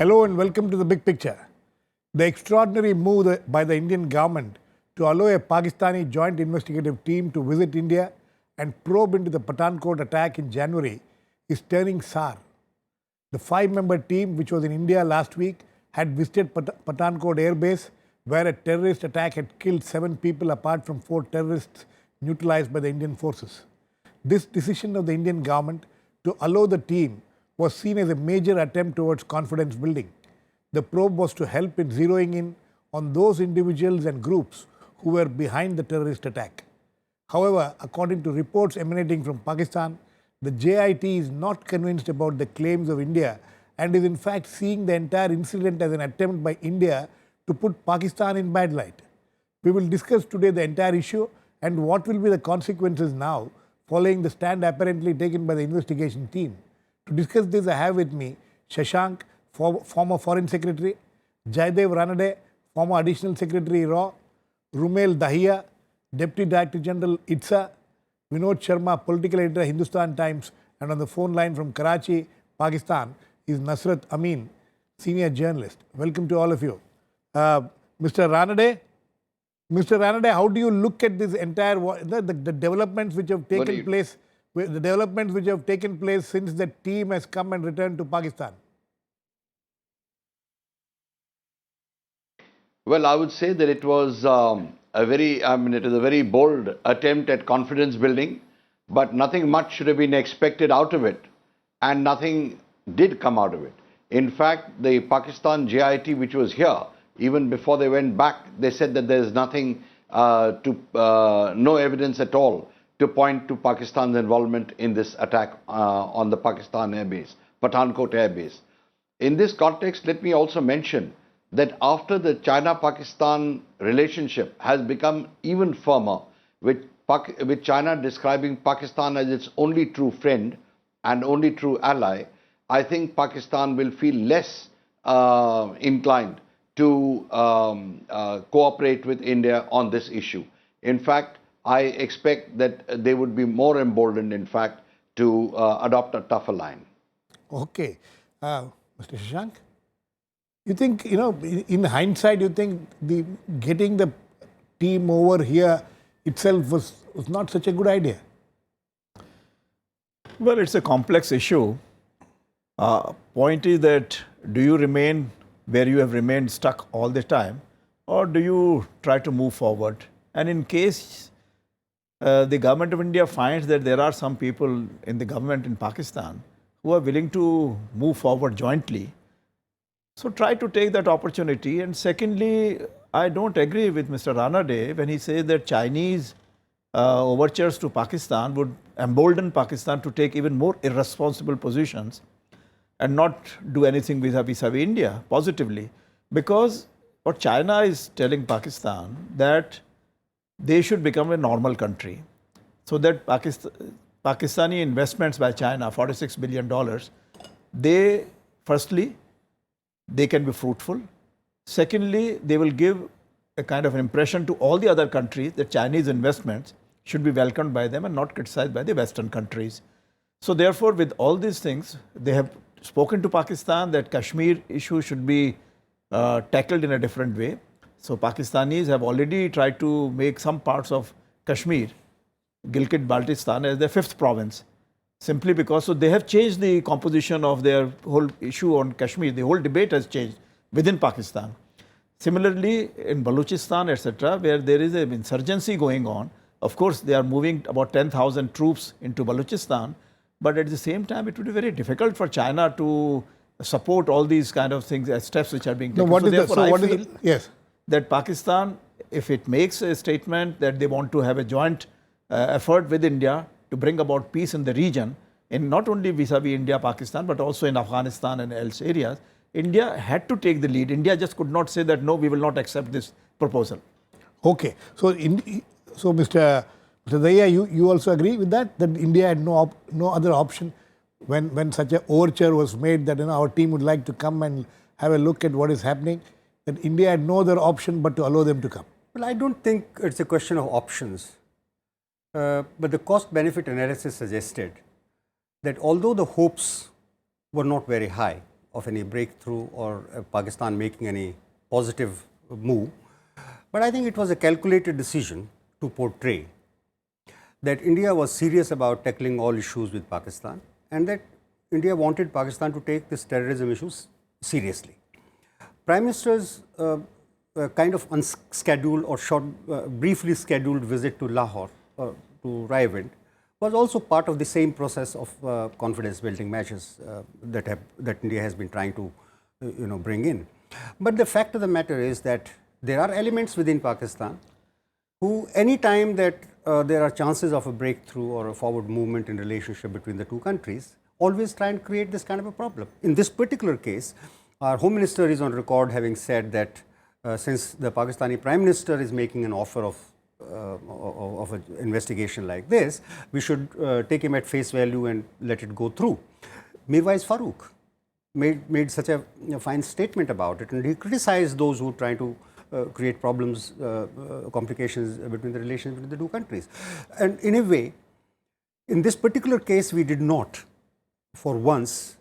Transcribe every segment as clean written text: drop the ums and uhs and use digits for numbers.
Hello and welcome to the big picture. The extraordinary move by the Indian government to allow a Pakistani joint investigative team to visit India and probe into the Pathankot attack in January is turning sour. The 5-member team, which was in India last week, had visited Pathankot Air Base, where a terrorist attack had killed 7 people apart from 4 terrorists neutralized by the Indian forces. This decision of the Indian government to allow the team was seen as a major attempt towards confidence building. The probe was to help in zeroing in on those individuals and groups who were behind the terrorist attack. However, according to reports emanating from Pakistan, the JIT is not convinced about the claims of India and is in fact seeing the entire incident as an attempt by India to put Pakistan in bad light. We will discuss today the entire issue and what will be the consequences now following the stand apparently taken by the investigation team. To discuss this, I have with me Shashank, former Foreign Secretary, Jayadev Ranade, former Additional Secretary Raw, Rumel Dahiya, Deputy Director General IDSA, Vinod Sharma, Political Editor Hindustan Times, and on the phone line from Karachi, Pakistan, is Nusrat Amin, Senior Journalist. Welcome to all of you. Mr. Ranade, how do you look at this entire the developments which have taken place? The developments which have taken place since the team has come and returned to Pakistan? Well, I would say that it was a very bold attempt at confidence building, but nothing much should have been expected out of it, and nothing did come out of it. In fact, the Pakistan JIT, which was here, even before they went back, they said that there is nothing, no evidence at all to point to Pakistan's involvement in this attack on the Pakistan airbase, Pathankot airbase. In this context, let me also mention that after the China-Pakistan relationship has become even firmer, with China describing Pakistan as its only true friend and only true ally, I think Pakistan will feel less inclined to cooperate with India on this issue. In fact, I expect that they would be more emboldened, in fact, to adopt a tougher line. Okay. Mr. Shashank, you think, in hindsight, you think getting the team over here itself was not such a good idea? Well, it's a complex issue. Point is that do you remain where you have remained stuck all the time, or do you try to move forward? And in case the government of India finds that there are some people in the government in Pakistan who are willing to move forward jointly, so try to take that opportunity. And secondly, I don't agree with Mr. Ranade when he says that Chinese overtures to Pakistan would embolden Pakistan to take even more irresponsible positions and not do anything vis-a-vis India positively. Because what China is telling Pakistan that they should become a normal country, so that Pakistani investments by China, $46 billion, firstly, they can be fruitful. Secondly, they will give a kind of impression to all the other countries that Chinese investments should be welcomed by them and not criticized by the Western countries. So therefore, with all these things, they have spoken to Pakistan that Kashmir issue should be tackled in a different way. So Pakistanis have already tried to make some parts of Kashmir, Gilgit-Baltistan, as their 5th province, simply because they have changed the composition of their whole issue on Kashmir. The whole debate has changed within Pakistan. Similarly, in Balochistan, etc., where there is an insurgency going on, of course, they are moving about 10,000 troops into Balochistan, but at the same time, it would be very difficult for China to support all these kind of things as steps which are being taken. Yes. That Pakistan, if it makes a statement that they want to have a joint effort with India to bring about peace in the region, in not only vis-a-vis India, Pakistan, but also in Afghanistan and else areas, India had to take the lead. India just could not say that, no, we will not accept this proposal. Okay. So, Mr. Dahiya, you also agree with that India had no other option when such an overture was made that our team would like to come and have a look at what is happening, that India had no other option but to allow them to come? Well, I don't think it's a question of options. But the cost-benefit analysis suggested that although the hopes were not very high, of any breakthrough or Pakistan making any positive move. But I think it was a calculated decision to portray that India was serious about tackling all issues with Pakistan and that India wanted Pakistan to take this terrorism issues seriously. Prime Minister's kind of unscheduled or briefly scheduled visit to Lahore, to Rawalpindi, was also part of the same process of confidence-building measures that India has been trying to, bring in. But the fact of the matter is that there are elements within Pakistan who, any time that there are chances of a breakthrough or a forward movement in relationship between the two countries, always try and create this kind of a problem. In this particular case, our Home Minister is on record having said that since the Pakistani Prime Minister is making an offer of an investigation like this, we should take him at face value and let it go through. Mirwais Farooq made such a fine statement about it, and he criticized those who try to create problems, complications between the relations between the two countries. And in a way, in this particular case, we did not, for once,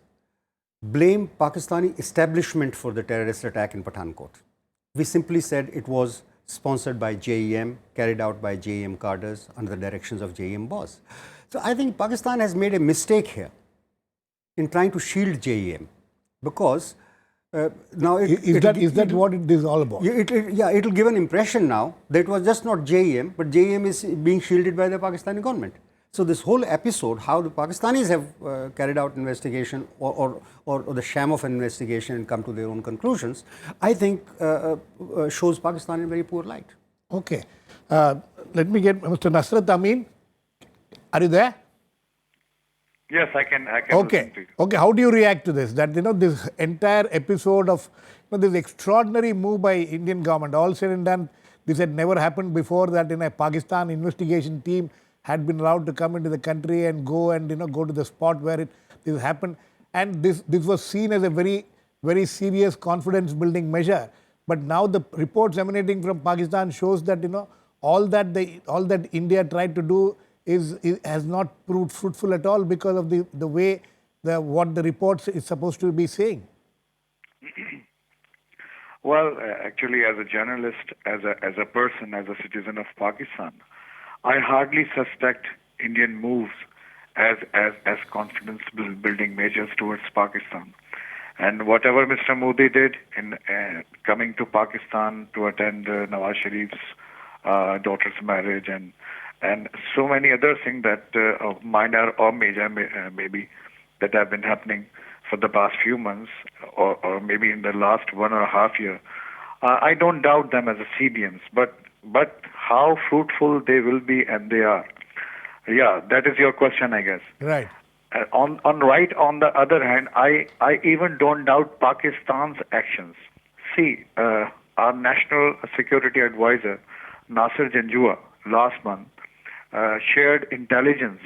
blame Pakistani establishment for the terrorist attack in Pathankot. We simply said it was sponsored by JEM, carried out by JEM cadres under the directions of JEM boss. So I think Pakistan has made a mistake here in trying to shield JEM, because now is that what it is all about? It will give an impression now that it was just not JEM, but JEM is being shielded by the Pakistani government. So this whole episode, how the Pakistanis have carried out investigation or the sham of an investigation and come to their own conclusions, I think shows Pakistan in very poor light. Okay. Let me get Mr. Nusrat. Amin, are you there? Yes, I can. Okay. Okay. How do you react to this? That this entire episode of this extraordinary move by Indian government, all said and done, this had never happened before. That a Pakistan investigation team had been allowed to come into the country and go and go to the spot where this happened, and this was seen as a very, very serious confidence building measure. But now the reports emanating from Pakistan shows that all that India tried to do has not proved fruitful at all because of the way what the reports is supposed to be saying. Well, actually, as a journalist, as a person, as a citizen of Pakistan, I hardly suspect Indian moves as confidence building measures towards Pakistan. And whatever Mr. Modi did in coming to Pakistan to attend Nawaz Sharif's daughter's marriage and so many other things that minor or major maybe that have been happening for the past few months or maybe in the last 1.5 years, I don't doubt them as a CDMs, but how fruitful they will be, and they are. Yeah, that is your question, I guess. Right. On the other hand, I even don't doubt Pakistan's actions. See, our National Security Advisor, Nasser Janjua, last month, shared intelligence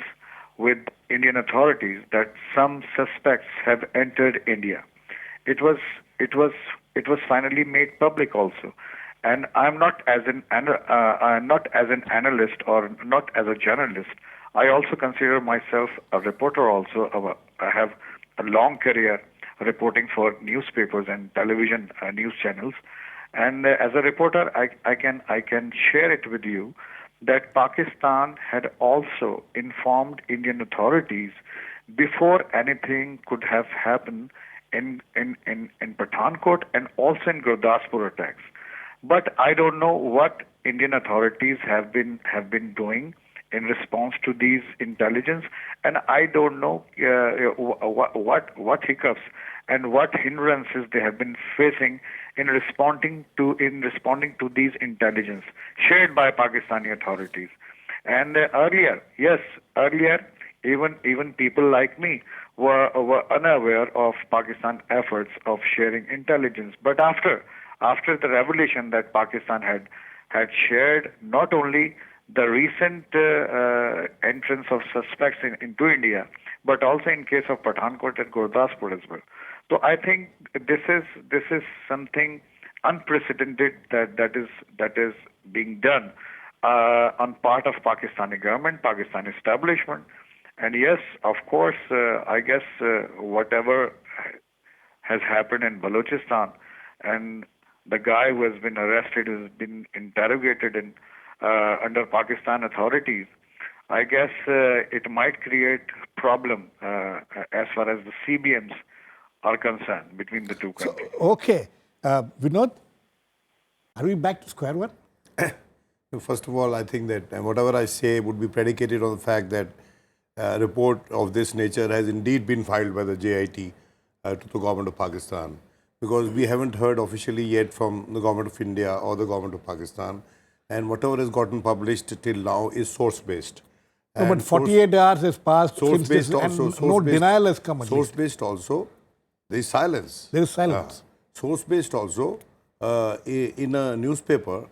with Indian authorities that some suspects have entered India. It was finally made public also. And I'm not as an analyst or not as a journalist. I also consider myself a reporter also. I have a long career reporting for newspapers and television news channels. And as a reporter, I can share it with you that Pakistan had also informed Indian authorities before anything could have happened in Pathankot and also in Gurdaspur attacks. But I don't know what Indian authorities have been doing in response to these intelligence, and I don't know what hiccups and what hindrances they have been facing in responding to these intelligence shared by Pakistani authorities. And earlier, even people like me were unaware of Pakistan efforts of sharing intelligence. But after the revelation that Pakistan had shared not only the recent entrance of suspects into India, but also in case of Pathankot and Gurdaspur as well. So I think this is something unprecedented that is being done on part of Pakistani government, Pakistan establishment, and yes, of course, I guess whatever has happened in Balochistan, and the guy who has been arrested has been interrogated in under Pakistan authorities. I guess it might create problem as far as the CBMs are concerned between the two countries. Okay. Vinod, are we back to square one? First of all, I think that whatever I say would be predicated on the fact that a report of this nature has indeed been filed by the JIT to the government of Pakistan, because we haven't heard officially yet from the government of India or the government of Pakistan, and whatever has gotten published till now is source-based. No, but 48 hours has passed since this, Source-based and also. no denial has come. At least. Source-based also, there is silence. There is silence. Source-based also, in a newspaper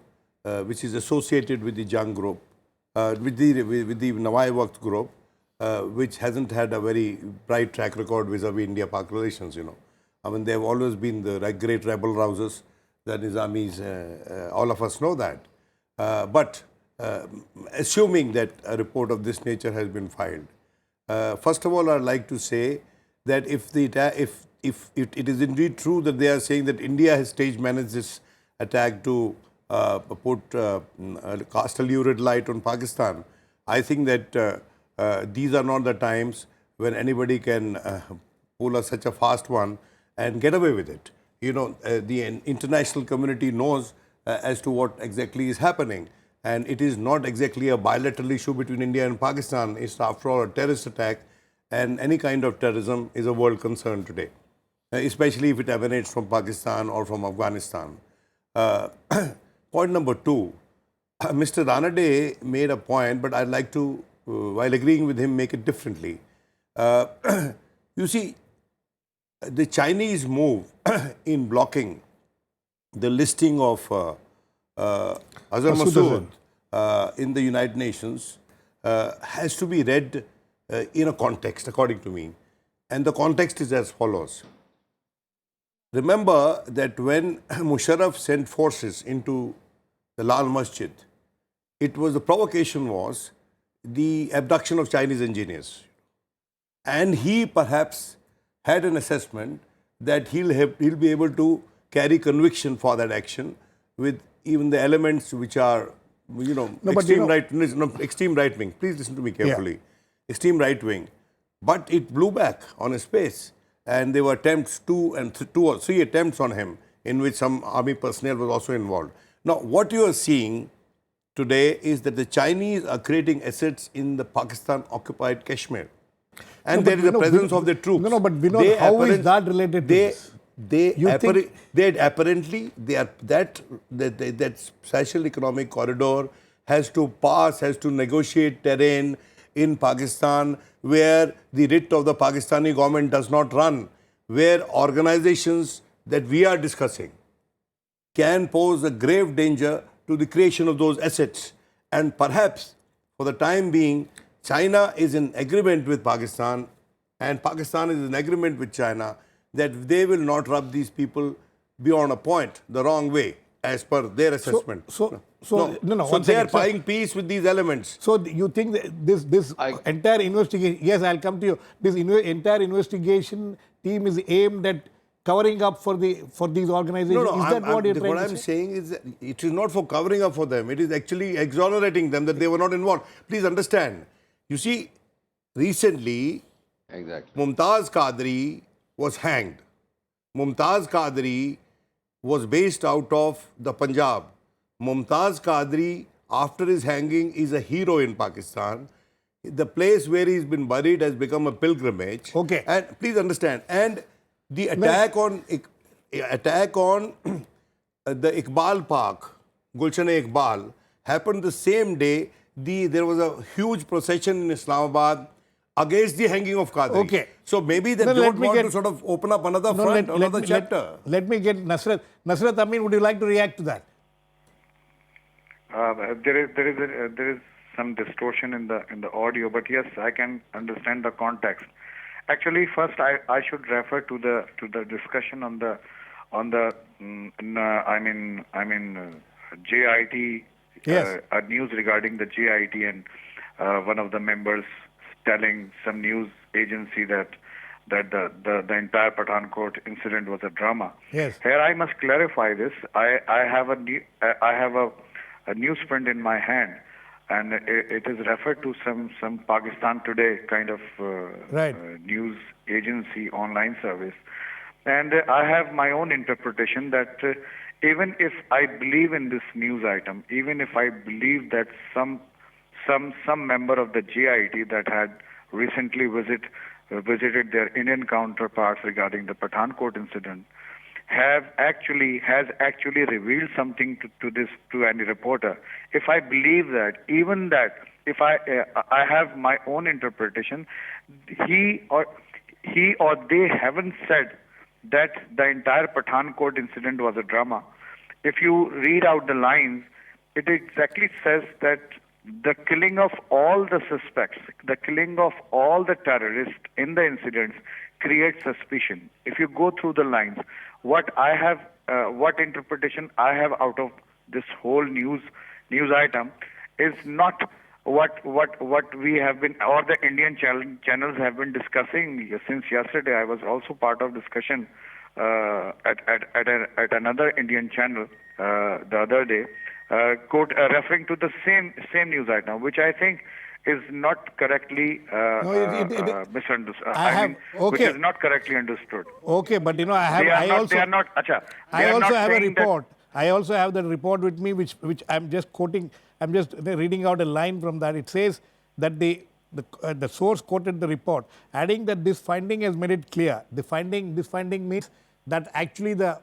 which is associated with the Jang group, with the Nawai Waqt group, which hasn't had a very bright track record vis-a-vis India-Pak relations, you know. I mean, they have always been the great rebel rousers, the Nizamis, all of us know that. But assuming that a report of this nature has been filed, first of all, I'd like to say that if it is indeed true that they are saying that India has stage managed this attack to cast a lurid light on Pakistan, I think that these are not the times when anybody can pull such a fast one and get away with it. You know, the international community knows as to what exactly is happening, and it is not exactly a bilateral issue between India and Pakistan. It's after all a terrorist attack, and any kind of terrorism is a world concern today, especially if it emanates from Pakistan or from Afghanistan. Point number two, Mr. Ranade made a point, but I'd like to, while agreeing with him, make it differently. You see, the Chinese move in blocking the listing of Azhar Masood in the United Nations has to be read in a context, according to me. And the context is as follows. Remember that when Musharraf sent forces into the Lal Masjid, the provocation was the abduction of Chinese engineers. And he perhaps had an assessment that he'll be able to carry conviction for that action with even the elements which are, you know, extreme right wing. Please listen to me carefully. Yeah. Extreme right wing. But it blew back on his face. And there were attempts, two or three attempts on him, in which some army personnel was also involved. Now, what you are seeing today is that the Chinese are creating assets in the Pakistan-occupied Kashmir. And there is a presence of the troops. No, but Vinod, how is that related to this? That special economic corridor has to negotiate terrain in Pakistan where the writ of the Pakistani government does not run, where organizations that we are discussing can pose a grave danger to the creation of those assets. And perhaps, for the time being, China is in agreement with Pakistan, and Pakistan is in agreement with China that they will not rub these people beyond a point, the wrong way, as per their assessment. So they are buying peace with these elements. So you think that this entire investigation, yes, I'll come to you, this entire investigation team is aimed at covering up for these organizations? No, is that what you're trying to say? What I'm saying is that it is not for covering up for them. It is actually exonerating them that they were not involved. Please understand. You see, recently, Mumtaz Qadri was hanged. Mumtaz Qadri was based out of the Punjab. Mumtaz Qadri, after his hanging, is a hero in Pakistan. The place where he's been buried has become a pilgrimage. Okay. And please understand. And the attack on the Iqbal Park, Gulshan-e-Iqbal, happened the same day. There was a huge procession in Islamabad against the hanging of Qadri. Okay. So maybe they don't want to sort of open up another front, another chapter. Let me get Nusrat. Nusrat, Amin, would you like to react to that? There is some distortion in the audio, but yes, I can understand the context. Actually, first I should refer to the discussion on the JIT. Yes. News regarding the JIT and one of the members telling some news agency that that the entire Pathankot incident was a drama. Yes. Here I must clarify this. I have a newsprint in my hand, and it is referred to some Pakistan Today kind of Right. news agency online service, and I have my own interpretation that even if I believe in this news item, even if I believe that some member of the JIT that had recently visited their Indian counterparts regarding the Pathankot incident has actually revealed something to any reporter. If I believe that, even that, if I have my own interpretation, he or they haven't said that the entire Pathankot incident was a drama. If you read out the lines, it exactly says that the killing of all the suspects, the killing of all the terrorists in the incidents creates suspicion. If you go through the lines, what interpretation I have out of this whole news item is not what we have been, or the Indian channels have been discussing since yesterday. I was also part of discussion at another Indian channel the other day, referring to the same news item, which I think is not correctly misunderstood. Which is not correctly understood. Okay, but you know, I also have a report. I also have the report with me, which I'm just quoting. I'm just reading out a line from that. It says that the source quoted the report, adding that this finding has made it clear. This finding means that actually the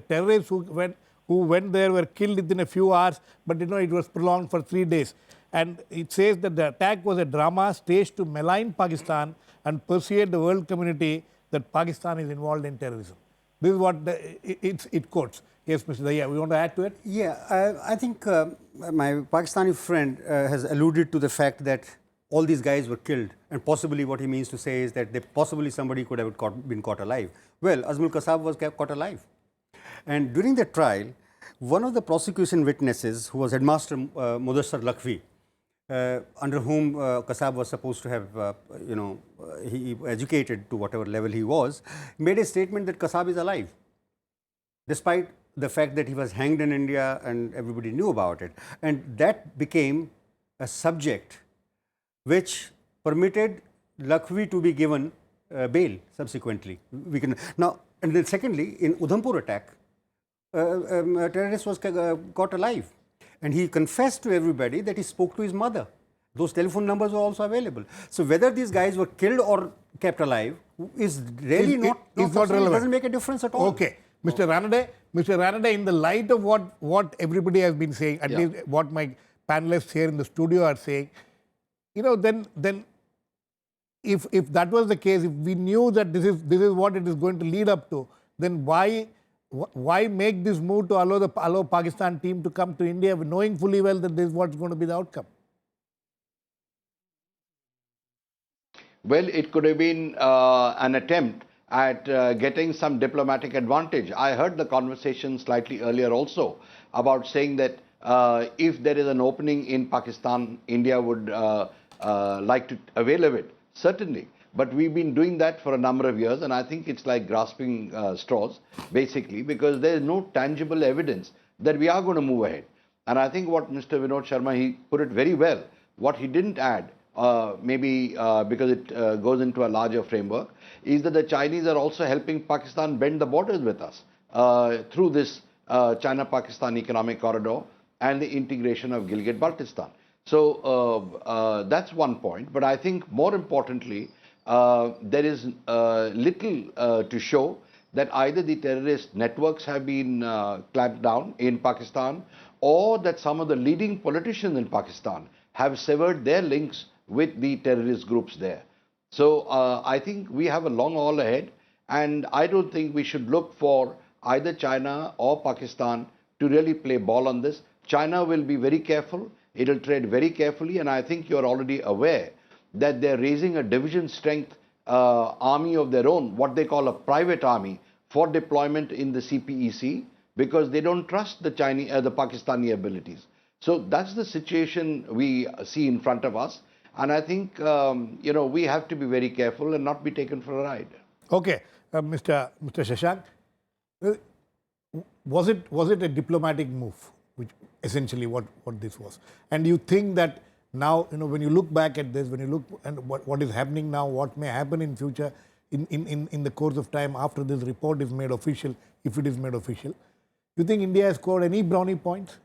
terrorists who went there were killed within a few hours, but you know it was prolonged for 3 days. And it says that the attack was a drama staged to malign Pakistan and persuade the world community that Pakistan is involved in terrorism. This is what it quotes. Yes, Mr. Dahiya, we want to add to it? Yeah, I think my Pakistani friend has alluded to the fact that all these guys were killed, and possibly what he means to say is that possibly somebody could have been caught alive. Well, Azmul Kasab was caught alive. And during the trial, one of the prosecution witnesses, who was Headmaster Mudassar Lakhvi, under whom Kasab was supposed to have, he educated to whatever level he was, made a statement that Kasab is alive, despite the fact that he was hanged in India and everybody knew about it. And that became a subject which permitted Lakhvi to be given bail subsequently. Now, and then secondly, in Udhampur attack, a terrorist was caught alive, and he confessed to everybody that he spoke to his mother. Those telephone numbers were also available. So whether these guys were killed or kept alive is really not relevant. It doesn't make a difference at all. Okay. Mr. Ranade, in the light of what everybody has been saying, at least what my panelists here in the studio are saying, you know, then if that was the case, if we knew that this is what it is going to lead up to, then why make this move to allow Pakistan team to come to India, knowing fully well that this is what's going to be the outcome? Well, it could have been an attempt at getting some diplomatic advantage. I heard the conversation slightly earlier also about saying that if there is an opening in Pakistan, India would like to avail of it. Certainly. But we've been doing that for a number of years, and I think it's like grasping straws, basically, because there is no tangible evidence that we are going to move ahead. And I think what Mr. Vinod Sharma, he put it very well. What he didn't add, maybe because it goes into a larger framework, is that the Chinese are also helping Pakistan bend the borders with us through this China-Pakistan economic corridor and the integration of Gilgit-Baltistan. So that's one point. But I think more importantly, there is little to show that either the terrorist networks have been clamped down in Pakistan, or that some of the leading politicians in Pakistan have severed their links with the terrorist groups there. So I think we have a long haul ahead, and I don't think we should look for either China or Pakistan to really play ball on this. China will be very careful. It will tread very carefully, and I think you're already aware that they're raising a division strength army of their own, what they call a private army, for deployment in the CPEC, because they don't trust the Pakistani abilities. So that's the situation we see in front of us. And I think, we have to be very careful and not be taken for a ride. Okay, Mr. Shashank, was it a diplomatic move, which essentially what this was? And you think that now, when you look back at this, when you look and what is happening now, what may happen in future, in the course of time after this report is made official, if it is made official, you think India has scored any brownie points?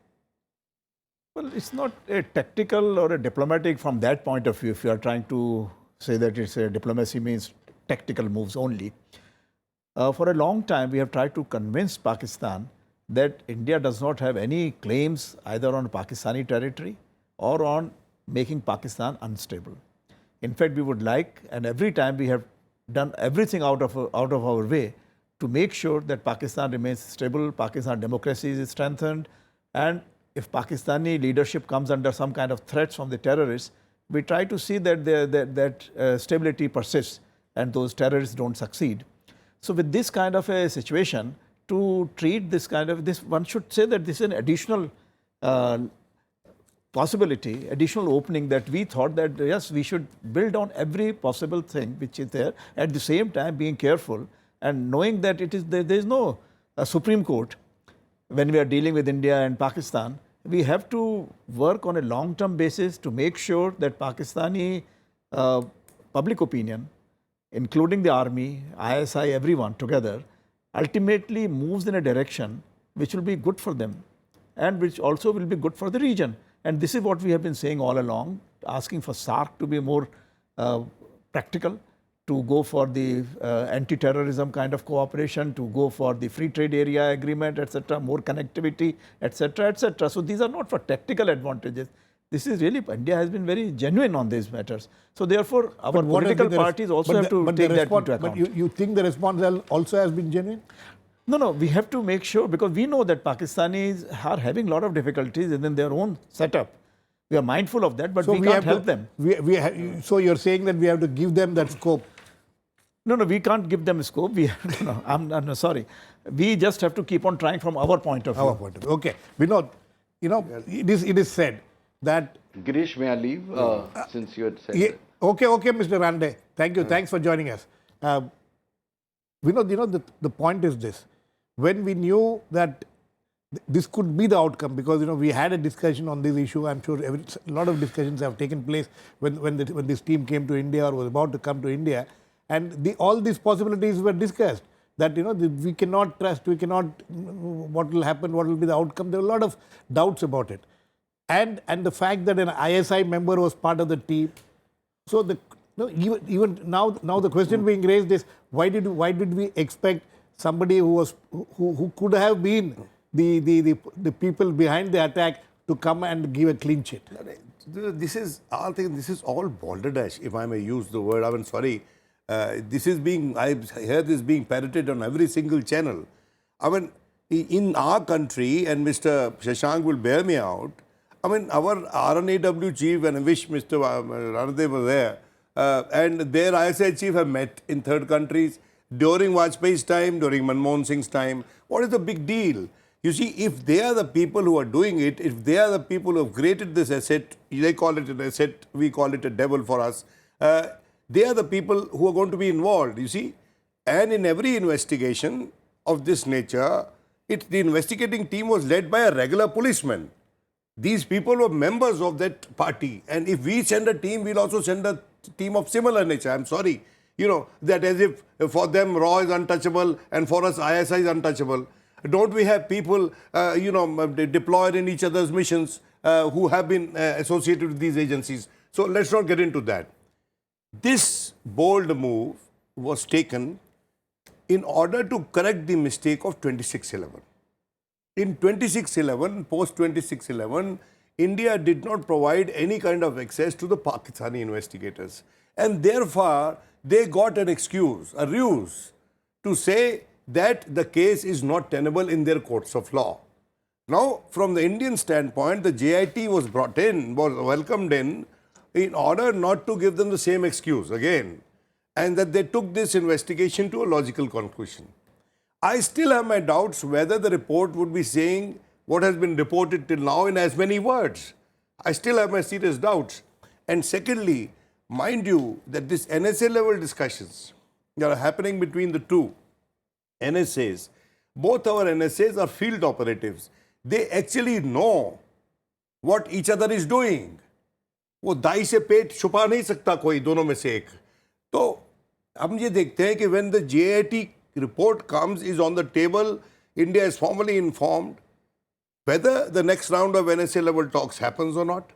Well, it's not a tactical or a diplomatic from that point of view. If you are trying to say that it's a diplomacy means tactical moves only. For a long time, we have tried to convince Pakistan that India does not have any claims either on Pakistani territory or on making Pakistan unstable. In fact, we would like, and every time we have done everything out of our way to make sure that Pakistan remains stable, Pakistan democracy is strengthened, and if Pakistani leadership comes under some kind of threats from the terrorists, we try to see that that stability persists and those terrorists don't succeed. So with this kind of a situation, to treat this kind of this, one should say that this is an additional possibility, additional opening that we thought that yes, we should build on every possible thing which is there, at the same time being careful and knowing that there is no Supreme Court. When we are dealing with India and Pakistan, we have to work on a long-term basis to make sure that Pakistani public opinion, including the army, ISI, everyone together, ultimately moves in a direction which will be good for them and which also will be good for the region. And this is what we have been saying all along, asking for SAARC to be more practical, to go for the anti-terrorism kind of cooperation, to go for the free trade area agreement, etc., more connectivity, etc., etc. So these are not for tactical advantages. This is really, India has been very genuine on these matters. So therefore, our political parties also have to take that into account. But you think the response also has been genuine? No, we have to make sure, because we know that Pakistanis are having a lot of difficulties within their own setup. We are mindful of that, but we can't help them. So you're saying that we have to give them that scope? No, we can't give them a scope. I'm sorry. We just have to keep on trying from our point of view. Our point of view. Okay. Vinod, it is said that... Girish, may I leave since you had said that? Okay, Mr. Ranade. Thank you. Thanks for joining us. Vinod, the point is this. When we knew that this could be the outcome, because we had a discussion on this issue. I'm sure a lot of discussions have taken place when this team came to India or was about to come to India, and all these possibilities were discussed. That we cannot trust, what will happen, what will be the outcome. There were a lot of doubts about it, and the fact that an ISI member was part of the team. So even now the question being raised is why did we expect somebody who could have been the people behind the attack to come and give a clean sheet? This is all balderdash, if I may use the word. I'm sorry. I hear this being parroted on every single channel. In our country, and Mr. Shashank will bear me out, our RNAW chief, and I wish Mr. Ranade was there, and their ISI chief have met in third countries during Vajpayee's time, during Manmohan Singh's time. What is the big deal? You see, if they are the people who are doing it, if they are the people who have created this asset, they call it an asset, we call it a devil for us, they are the people who are going to be involved, you see. And in every investigation of this nature, the investigating team was led by a regular policeman. These people were members of that party. And if we send a team, we'll also send a team of similar nature. I'm sorry. That as if for them RAW is untouchable and for us ISI is untouchable. Don't we have people, deployed in each other's missions who have been associated with these agencies? So let's not get into that. This bold move was taken in order to correct the mistake of 26/11. In 26/11, post 26/11, India did not provide any kind of access to the Pakistani investigators. And therefore, they got an excuse, a ruse, to say that the case is not tenable in their courts of law. Now, from the Indian standpoint, the JIT was brought in, was welcomed in order not to give them the same excuse again, and that they took this investigation to a logical conclusion. I still have my doubts whether the report would be saying what has been reported till now in as many words. I still have my serious doubts. And secondly, mind you that this NSA level discussions that are happening between the two NSAs, both our NSAs are field operatives. They actually know what each other is doing. वो दाई से पेट छुपा नहीं सकता कोई दोनों में से एक. तो हम ये देखते हैं कि when the JIT report comes is on the table, India is formally informed whether the next round of NSA level talks happens or not,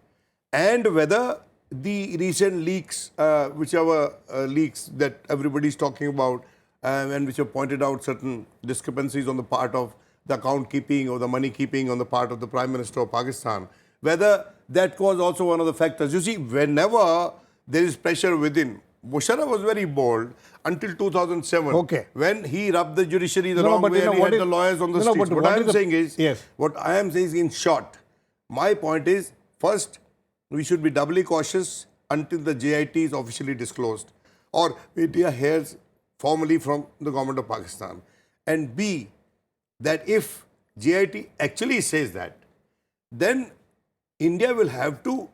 and whether the recent leaks, whichever leaks that everybody is talking about, and which have pointed out certain discrepancies on the part of the account keeping or the money keeping on the part of the Prime Minister of Pakistan, whether that was also one of the factors. You see, whenever there is pressure within, Musharraf was very bold until 2007, when he rubbed the judiciary the wrong way and he had the lawyers on the streets. What I am saying is, what I am saying is, in short, my point is, first, we should be doubly cautious until the JIT is officially disclosed, or India hears formally from the government of Pakistan. And B, that if JIT actually says that, then India will have to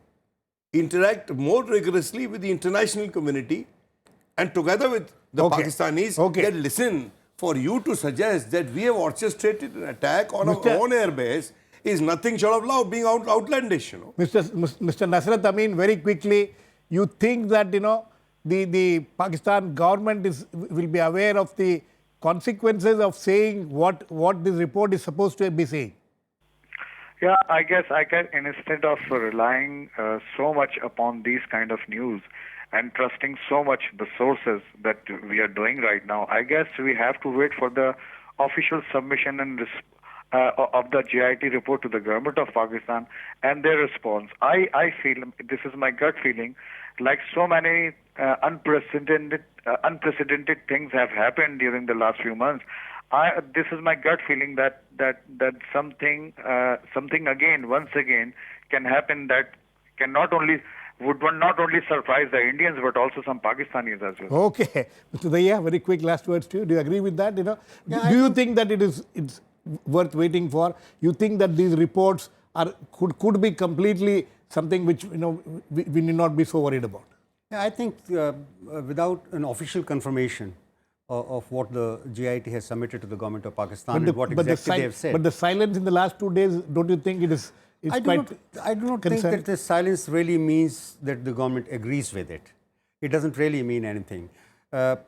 interact more rigorously with the international community, and together with the Pakistanis, that listen, for you to suggest that we have orchestrated an attack on our own airbase is nothing short of being outlandish. You know? Mr. Nusrat, Amin, very quickly, you think that, you know, the Pakistan government will be aware of the consequences of saying what this report is supposed to be saying? Yeah, I guess instead of relying so much upon these kind of news and trusting so much the sources that we are doing right now, I guess we have to wait for the official submission and of the JIT report to the government of Pakistan and their response. I feel, this is my gut feeling, like so many unprecedented things have happened during the last few months. This is my gut feeling that something again, once again, can happen that would not only surprise the Indians but also some Pakistanis as well. Okay, Mr. Dahiya, very quick last words to you. Do you agree with that? You know, do you think that it's worth waiting for? You think that these reports could be completely something which, you know, we need not be so worried about? Yeah, I think without an official confirmation of what the JIT has submitted to the government of Pakistan and what exactly they have said. But the silence in the last 2 days, don't you think it's I do not think that the silence really means that the government agrees with it. It doesn't really mean anything.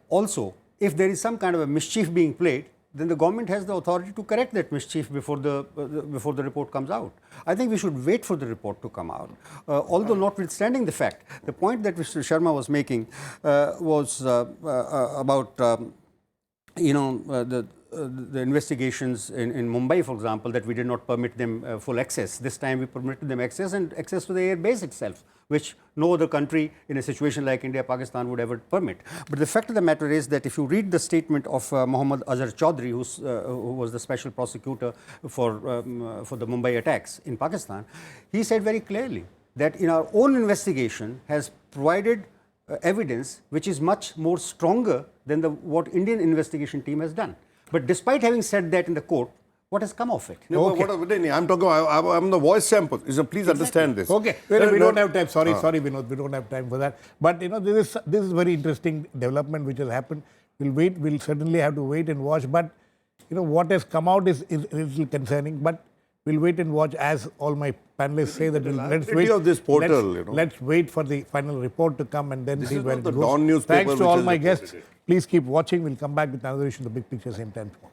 Also, if there is some kind of a mischief being played, then the government has the authority to correct that mischief before the report comes out. I think we should wait for the report to come out. Although notwithstanding the fact, the point that Mr. Sharma was making was about the investigations in Mumbai, for example, that we did not permit them full access. This time we permitted them access and access to the air base itself, which no other country in a situation like India, Pakistan would ever permit. But the fact of the matter is that if you read the statement of Mohammad Azhar Chaudhry, who was the special prosecutor for the Mumbai attacks in Pakistan, he said very clearly that in our own investigation has provided evidence which is much more stronger than what Indian investigation team has done. But despite having said that in the court, what has come of it? No, I'm talking. I'm the voice sample. So please understand this. Okay, we don't have time. Sorry, Vinod, we don't have time for that. But you know, this is very interesting development which has happened. We'll certainly have to wait and watch. But you know, what has come out is a little concerning. But we'll wait and watch, as all my panelists say, that let's wait for the final report to come and then see where it goes. Thanks to all my guests. Please keep watching. We'll come back with another issue, the big picture, same time tomorrow.